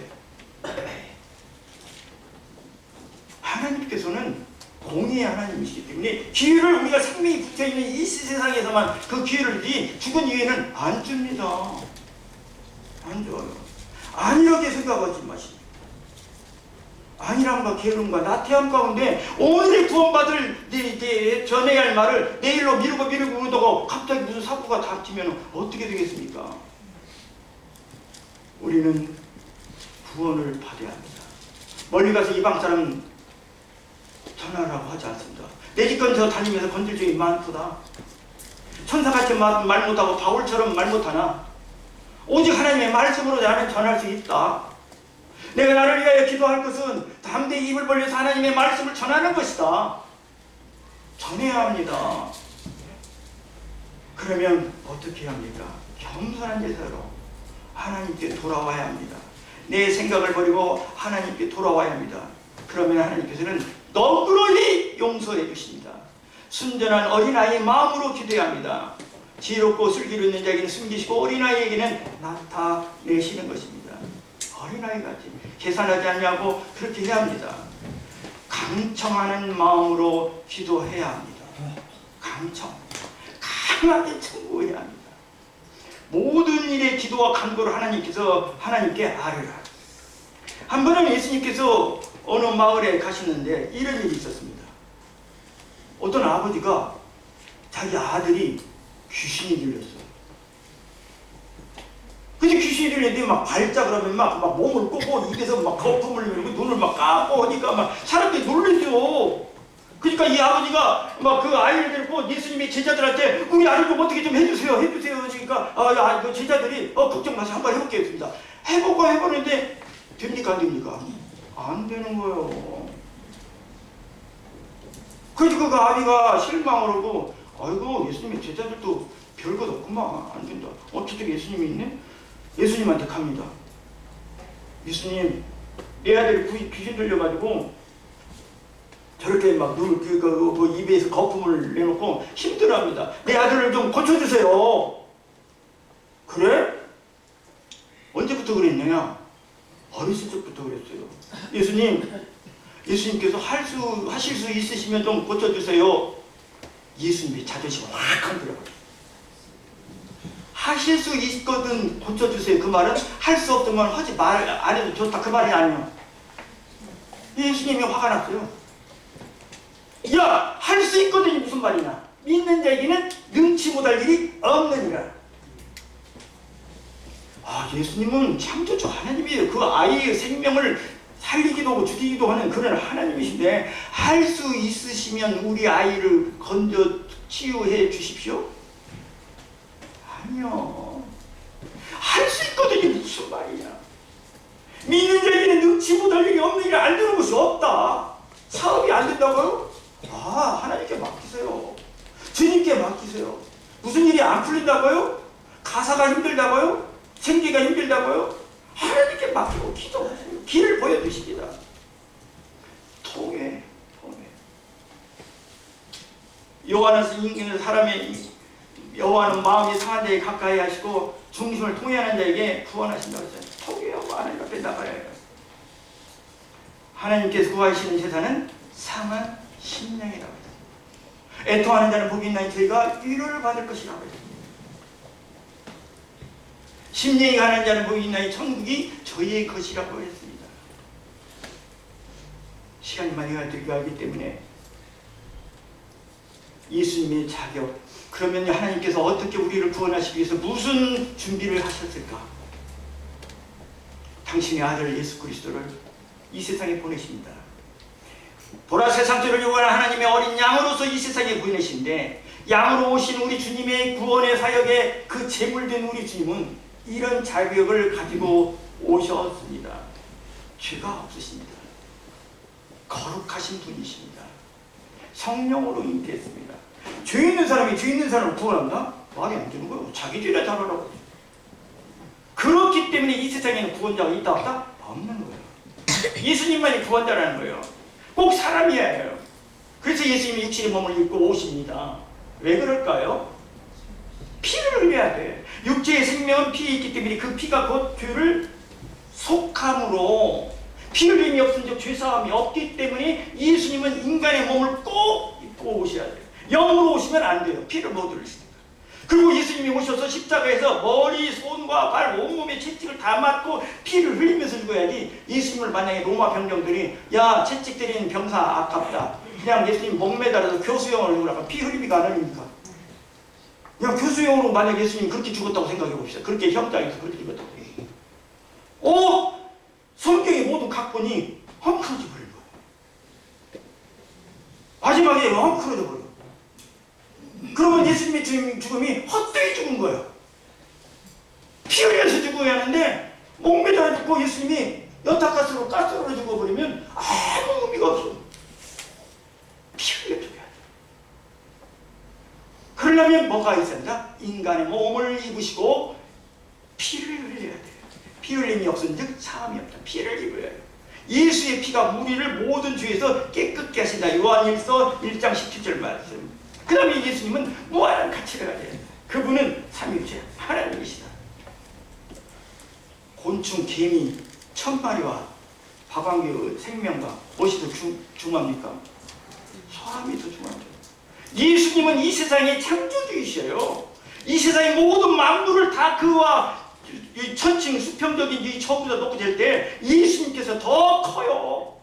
하나님께서는 공의의 하나님이시기 때문에 기회를 우리가 생명이 붙어있는 이 세상에서만 그 기회를 주지 죽은 이후에는 안 줍니다. 안 줘요. 아니라게 생각하지 마시고 안일함과 게으름과 나태함 가운데 오늘의 구원받을 전해야 할 말을 내일로 미루고 그러다가 갑자기 무슨 사고가 닥치면 어떻게 되겠습니까? 우리는 구원을 받아야 합니다. 멀리 가서 이방 사람 전하라고 하지 않습니다. 내 집 근처 다니면서 건질 적이 많구나. 천사같이 말 못하고 바울처럼 말 못하나? 오직 하나님의 말씀으로 나는 전할 수 있다. 내가 나를 위하여 기도할 것은 담대히 입을 벌려서 하나님의 말씀을 전하는 것이다. 전해야 합니다. 그러면 어떻게 해야 합니까? 겸손한 제사로 하나님께 돌아와야 합니다. 내 생각을 버리고 하나님께 돌아와야 합니다. 그러면 하나님께서는 너그러이 용서해 주십니다. 순전한 어린아이의 마음으로 기도해야 합니다. 지혜롭고 슬기로 있는 자에게는 숨기시고 어린아이에게는 나타내시는 것입니다. 어린아이같이 계산하지 않냐고 그렇게 해야 합니다. 강청하는 마음으로 기도해야 합니다. 강청, 강하게 청구해야 합니다. 모든 일에 기도와 간구를 하나님께 아뢰라. 한 번은 예수님께서 어느 마을에 가시는데 이런 일이 있었습니다. 어떤 아버지가 자기 아들이 귀신이 들렸어요. 근데 귀신이 들렸는데 막 발작을 하면 막 몸을 꼬고 입에서 막 거품을 밀고 눈을 막 감고 하니까 막 사람들이 놀라죠. 그러니까 이 아버지가 막 그 아이를 데리고 예수님의 제자들한테 우리 아들 좀 어떻게 좀 해주세요. 그러니까 그 제자들이 걱정 마세요. 한번 해볼겠습니다. 해보는데 됩니까 안 됩니까? 안 되는 거예요. 그러니까 그 아비가 실망을 하고 아이고 예수님의 제자들도 별것 없구만. 안 된다. 저쪽에 예수님이 있네? 예수님한테 갑니다. 예수님, 내 아들이 귀신 들려가지고 저렇게 막 눈을 그 입에서 거품을 내놓고 힘들어합니다. 내 아들을 좀 고쳐주세요. 그래? 언제부터 그랬느냐? 어렸을 적부터 그랬어요. 예수님께서 하실 수 있으시면 좀 고쳐주세요. 예수님의 자존심을 확 건드려버려요. 하실 수 있거든 고쳐주세요. 그 말은 할 수 없으면 하지 말 안 해도 좋다 그 말이 아니에요. 예수님이 화가 났어요. 야, 할 수 있거든이 무슨 말이냐? 믿는 자에게는 능치 못할 일이 없느니라. 아, 예수님은 창조주 하나님이에요. 그 아이의 생명을 살리기도 하고 죽이기도 하는 그런 하나님이신데 할 수 있으시면 우리 아이를 건져 치유해 주십시오? 아니요. 할 수 있거든요. 무슨 말이냐. 믿는 자에게는 능치 못할 일이 없는 일을 알려는 것이 없다. 사업이 안 된다고요? 아, 하나님께 맡기세요. 주님께 맡기세요. 무슨 일이 안 풀린다고요? 가사가 힘들다고요? 생계가 힘들다고요? 하나님께 맡기고 기도하세요. 길을 보여주십니다. 통해. 여호와는 여호와는 마음이 상한 자에 가까이 하시고 중심을 통해하는 자에게 구원하신다고 했어요. 통해하고 하나님 앞에 나가야 해요. 하나님께서 구하시는 제사는 상한 심령이라고 했어요. 애통하는 자는 복이 있나니 저희가 위로를 받을 것이라고 했습니다. 심령이 가난한 자는 복이 있나니 천국이 저희의 것이라고 했습니다. 시간이 많이 가기 때문에 예수님의 자격, 그러면 하나님께서 어떻게 우리를 구원하시기 위해서 무슨 준비를 하셨을까? 당신의 아들 예수 그리스도를 이 세상에 보내십니다. 보라색 상처를 요구하는 하나님의 어린 양으로서 이 세상에 보내신데 양으로 오신 우리 주님의 구원의 사역에 그 제물된 우리 주님은 이런 자격을 가지고 오셨습니다. 죄가 없으십니다. 거룩하신 분이십니다. 성령으로 잉태했습니다. 죄 있는 사람이 죄 있는 사람을 구원한다? 말이 안 되는 거예요. 자기 죄를 다루라고. 그렇기 때문에 이 세상에는 구원자가 있다 없다? 없는 거예요. 예수님만이 구원자라는 거예요. 꼭 사람이어야 해요. 그래서 예수님이 육신의 몸을 입고 오십니다. 왜 그럴까요? 피를 흘려야 돼. 육체의 생명은 피에 있기 때문에 그 피가 곧 죄를 속함으로 피 흘림이 없은 즉 죄사함이 없기 때문에 예수님은 인간의 몸을 꼭 입고 오셔야 돼요. 영으로 오시면 안 돼요. 피를 못 흘리시니까. 그리고 예수님이 오셔서 십자가에서 머리, 손과 발, 온몸에 채찍을 다 맞고 피를 흘리면서 죽어야지. 예수님을 만약에 로마 병정들이 야, 채찍 때리는 병사 아깝다. 그냥 예수님 목매달아서 교수형을 누구라고 피 흘림이 가능합니까? 그냥 교수형으로 만약 예수님이 그렇게 죽었다고 생각해 봅시다. 그렇게 형장에서 그렇게 죽었다고. 성경의 모든 각본이 헝클어져 버린 거예요. 마지막에 헝클어져 버려요. 그러면 예수님의 죽음이 헛되이 죽은 거예요. 피 흘려서 죽어야 하는데 목매달아 죽고 예수님이 연탄가스로 가스로 죽어버리면 아무 의미가 없어. 피 흘려 죽어야 돼. 그러려면 뭐가 있어야 된다? 인간의 몸을 입으시고 피를 흘려야 돼요. 피 흘림이 없은즉 사함이 없다. 피를 입어야 해요. 예수의 피가 우리를 모든 죄에서 깨끗게 하신다. 요한일서 1장 17절 말씀. 그 다음에 예수님은 무한한 가치가 가져요. 그분은 삼위일체 하나님이시다. 곤충, 개미, 천마리와 박왕규의 생명과 무엇이 더 중합니까? 사람이 더 중합니다. 예수님은 이 세상의 창조주이셔요. 이 세상의 모든 만물을 다 그와 이 천칭 수평적인 이 처음보다 놓고 될 때 예수님께서 더 커요.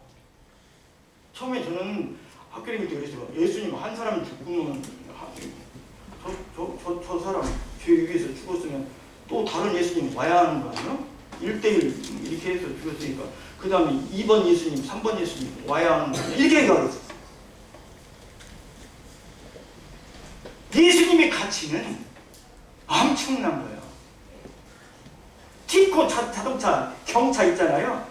처음에 저는 학교 다닐 때 그랬어요. 예수님 한 사람 죽으면 저 사람 죄 위해서 죽었으면 또 다른 예수님 와야 하는 거 아니에요? 1대1 이렇게 해서 죽였으니까 그 다음에 2번 예수님, 3번 예수님 와야 하는 거 아니에요? 이렇게 생각했어요. 예수님의 가치는 엄청난 거예요. 티코 자동차 경차 있잖아요.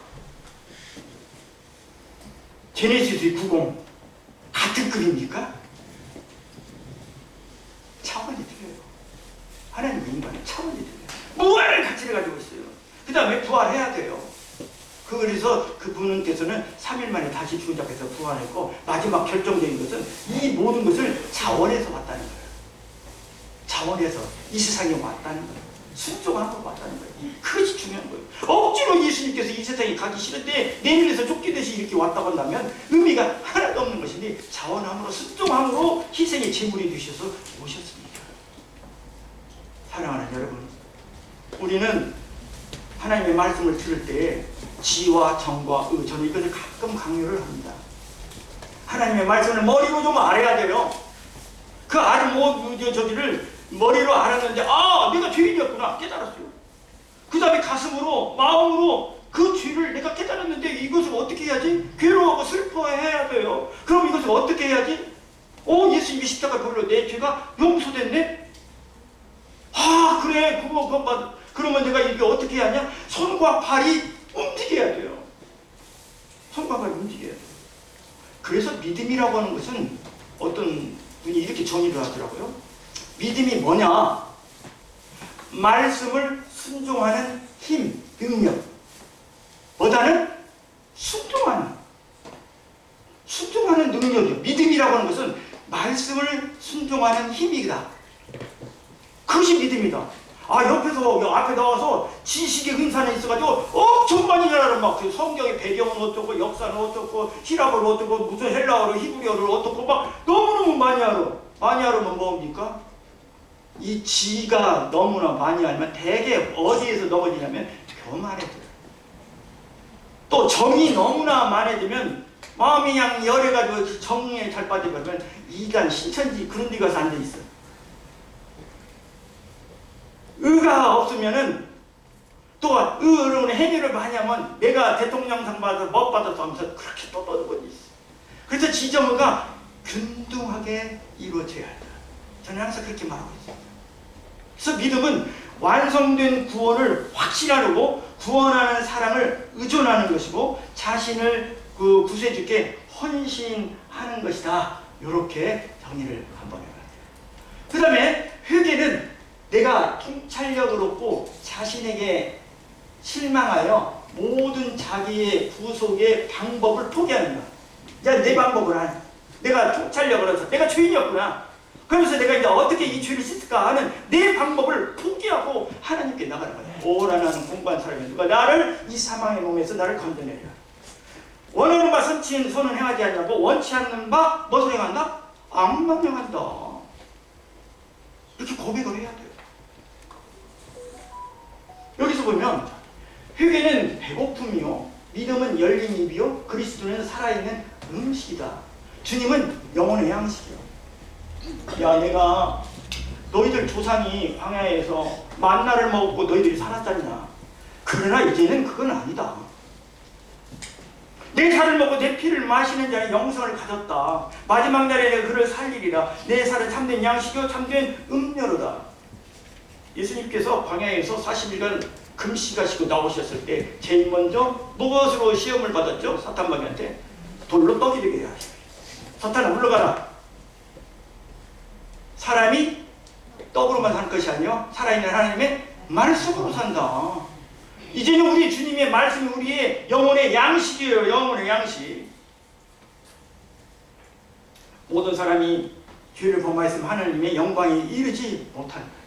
제네시스 90 같은 급입니까? 차원이 틀려요. 하나님 인간의 차원이 틀려요. 무한한 가치를 가지고 있어요. 그 다음에 부활해야 돼요. 그래서 그분께서는 3일 만에 다시 죽은 자 앞에서 부활했고 마지막 결정적인 것은 이 모든 것을 자원에서 왔다는 거예요. 자원에서 이 세상에 왔다는 거예요. 순종함으로 왔다는 거예요. 그것이 중요한 거예요. 억지로 예수님께서 이 세상에 가기 싫은데 내밀에서 쫓기듯이 이렇게 왔다고 한다면 의미가 하나도 없는 것인데 자원함으로 순종함으로 희생의 제물이 되셔서 오셨습니다. 사랑하는 여러분, 우리는 하나님의 말씀을 들을 때 지와 정과 의, 저는 이것을 가끔 강요를 합니다. 하나님의 말씀을 머리로 좀 알아야 돼요. 그 저기를 머리로 알았는데 내가 죄인이었구나 깨달았어요. 그 다음에 가슴으로 마음으로 그 죄를 내가 깨달았는데 이것을 어떻게 해야지? 괴로워하고 슬퍼해야 돼요. 그럼 이것을 어떻게 해야지? 예수님이 십자가 돌로 내 죄가 용서됐네? 그래 그러면 내가 이게 어떻게 해야 하냐? 손과 발이 움직여야 돼요. 손과 발이 움직여야 돼요. 그래서 믿음이라고 하는 것은 어떤 분이 이렇게 정의를 하더라고요. 믿음이 뭐냐? 말씀을 순종하는 힘, 능력 보다는 순종하는 능력이요. 믿음이라고 하는 것은 말씀을 순종하는 힘이다. 그것이 믿음이다. 옆에서 앞에 나와서 지식의 근산에 있어가지고 엄청 많이 알아요. 막 그 성경의 배경은 어쩌고 역사는 어쩌고 히랍어를 어쩌고 무슨 헬라어를 히브리어를 어쩌고 막 너무너무 많이 알아. 많이 알으면 뭡니까? 이 지가 너무나 많이 알면 대개 어디에서 넘어지냐면 교만해져요. 또 정이 너무나 많아지면 마음이 그냥 열해가지고 정에 잘 빠져버리면 이단 신천지 그런 데 가서 앉아있어. 의가 없으면은 또 의로운 행위를 많이 하면 내가 대통령상 받아서 뭐 받아서 하면서 그렇게 또 떠는 것이 있어. 그래서 지정의가 균등하게 이루어져야 한다. 저는 항상 그렇게 말하고 있습니다. 그래서 믿음은 완성된 구원을 확신하려고 구원하는 사랑을 의존하는 것이고 자신을 그 구세주께 헌신하는 것이다. 이렇게 정의를 한번 해봐요. 그 다음에 회개는 내가 통찰력을 얻고 자신에게 실망하여 모든 자기의 구속의 방법을 포기하는 거야. 내 방법을 안. 내가 통찰력을 얻어서 내가 죄인이었구나. 그러면서 내가 이제 어떻게 이 죄를 씻을까 하는 내 방법을 포기하고 하나님께 나가는 거야. 오라 나는 공부한 사람이 누가 나를 이 사망의 몸에서 나를 건져내리라. 원하는 바 선치는 손은 행하지 않냐고 원치 않는 바 무엇을 행한다? 악만 행한다. 이렇게 고백을 해야 돼요. 여기서 보면 회개는 배고픔이요 믿음은 열린 입이요 그리스도는 살아있는 음식이다. 주님은 영혼의 양식이요. 내가 너희들 조상이 광야에서 만나를 먹고 너희들이 살았잖냐. 그러나 이제는 그건 아니다. 내 살을 먹고 내 피를 마시는 자는 영생을 가졌다. 마지막 날에 내가 그를 살리리라. 내 살은 참된 양식이요 참된 음료로다. 예수님께서 광야에서 40일간 금식하시고 나오셨을 때 제일 먼저 무엇으로 시험을 받았죠? 사탄마귀한테 돌로 떡이 되게 해야 하시오. 사탄아 물러가라. 사람이 떡으로만 살 것이 아니요 살아있는 하나님의 말씀으로 산다. 이제는 우리 주님의 말씀이 우리의 영혼의 양식이에요. 영혼의 양식. 모든 사람이 죄를 범하였으면 하나님의 영광이 이르지 못한다.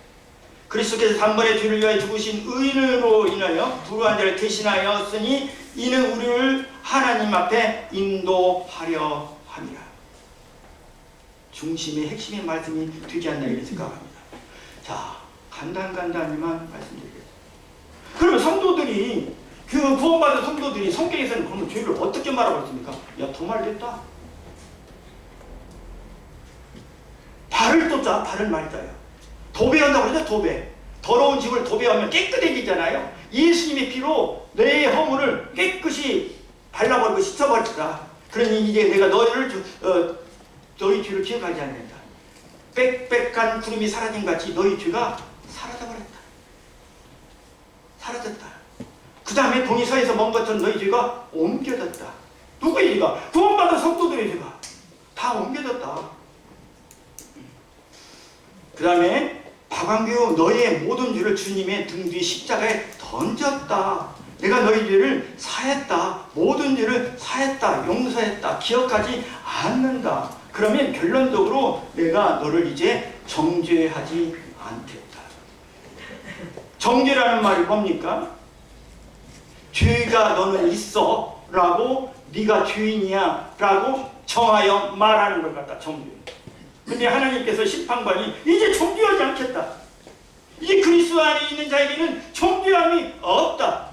그리스도께서 단번에 죄를 위하여 죽으신 의인으로 인하여 불우한 자를 대신하였으니 이는 우리를 하나님 앞에 인도하려 함이라. 중심의 핵심의 말씀이 되지 않나 이렇게 생각합니다. 자, 간단히만 말씀드리겠습니다. 그러면 성도들이 그 구원받은 성도들이 성경에서는 그러면 죄를 어떻게 말하고 있습니까? 도말됐다. 발을 쫓아 발을 말자요. 도배한다고 그러죠. 도배. 더러운 집을 도배하면 깨끗해지잖아요. 예수님의 피로 내 허물을 깨끗이 발라버리고 씻어버렸다. 그러니 이제 내가 너희 죄를 기억하지 않는다. 빽빽한 구름이 사라진 같이 너희 죄가 사라져버렸다. 사라졌다. 그 다음에 동이서에서 멈췄던 너희 죄가 옮겨졌다. 누구의 죄가? 구원받은 성도들의 죄가 다 옮겨졌다. 그 다음에 박완규 너희의 모든 죄를 주님의 등 뒤 십자가에 던졌다. 내가 너희 죄를 사했다. 모든 죄를 사했다. 용서했다. 기억하지 않는다. 그러면 결론적으로 내가 너를 이제 정죄하지 않겠다. 정죄라는 말이 뭡니까? 죄가 너는 있어 라고, 네가 죄인이야 라고 정하여 말하는 걸 갖다 정죄. 근데 하나님께서 심판관이 이제 정죄하지 않겠다, 이제 그리스도 안에 있는 자에게는 정죄함이 없다.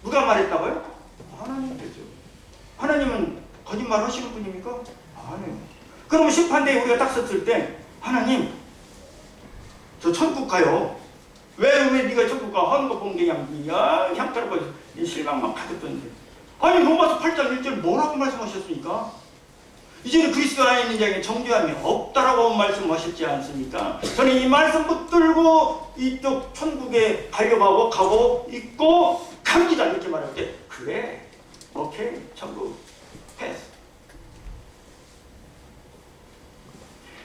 누가 말했다고요? 하나님께서. 하나님은 거짓말 하시는 분입니까? 아니에요. 그러면 심판대에 우리가 딱 섰을 때, 하나님 저 천국 가요. 왜 네가 천국 가? 하는 거 본 게 그냥 향탈과 실망만 가득던데. 아니 로마서 8장 1절 뭐라고 말씀하셨습니까? 이제는 그리스도 안에 있는 자에게 정죄함이 없다라고 말씀하셨지 않습니까? 저는 이 말씀 붙들고 이쪽 천국에 가려고 가고 있고 갑니다 이렇게 말할 때, 그래 오케이 천국 패스.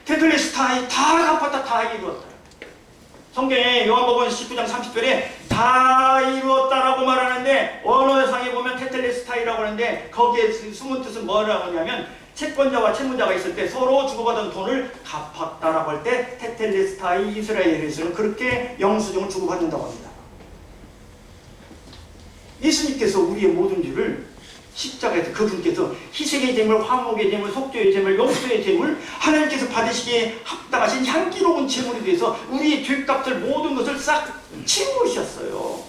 테텔레스타이 다 갚았다, 다 이루었다. 성경에 요한복음 19장 30절에 다 이루었다라고 말하는데, 원어상에 보면 테텔레스타이라고 하는데 거기에 숨은 뜻은 뭐라고 하냐면, 채권자와 채무자가 있을 때 서로 주고받은 돈을 갚았다라고 할 때 테텔레스타이, 이스라엘에서는 그렇게 영수증을 주고받는다고 합니다. 예수님께서 우리의 모든 죄를 십자가에서, 그분께서 희생의 제물, 화목의 제물, 속죄의 제물, 용서의 제물, 하나님께서 받으시기에 합당하신 향기로운 제물에 대해서 우리의 죄값을, 모든 것을 싹 치우셨어요.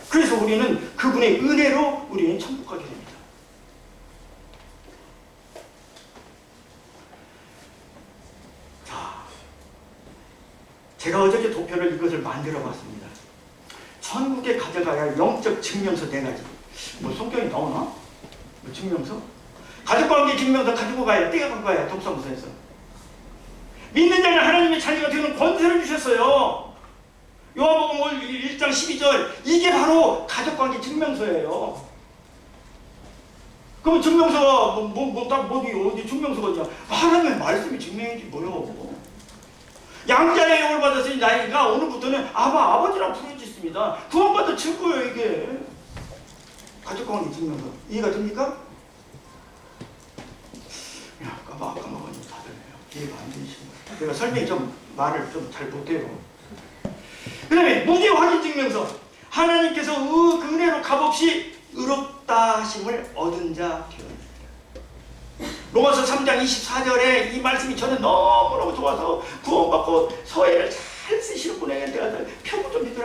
그래서 우리는 그분의 은혜로 우리는 천국 가게 됩니다. 자, 제가 어저께 도표를 이것을 만들어 봤습니다. 천국에 가져가야 할 영적 증명서 4가지. 뭐 성경이 나오나? 증명서? 가족관계 증명서 가지고 가야, 떼어가고 가야, 독서무소에서. 믿는 자는 하나님의 자녀가 되는 권세를 주셨어요. 요한복음 1장 12절, 이게 바로 가족관계 증명서예요. 그럼 증명서가 어디 증명서가 있냐? 하나님의 말씀이 증명이지 뭐요. 양자의 영을 받았으니 나이가 오늘부터는 아버지라 부르짖습니다. 구원받은 증거예요 이게. 가족관계 증명서. 이해가 됩니까? 야, 까먹었니 다들 이해가 안 되시는 거예요. 내가 설명이 말을 잘 못해요. 그 다음에 무죄 확인 증명서. 하나님께서 그 은혜로 값없이 의롭다 하심을 얻은 자 되었습니다. 로마서 3장 24절에 이 말씀이 저는 너무너무 좋아서 구원받고 서예를 잘 쓰시는 분에게 내가 표구 좀 해주라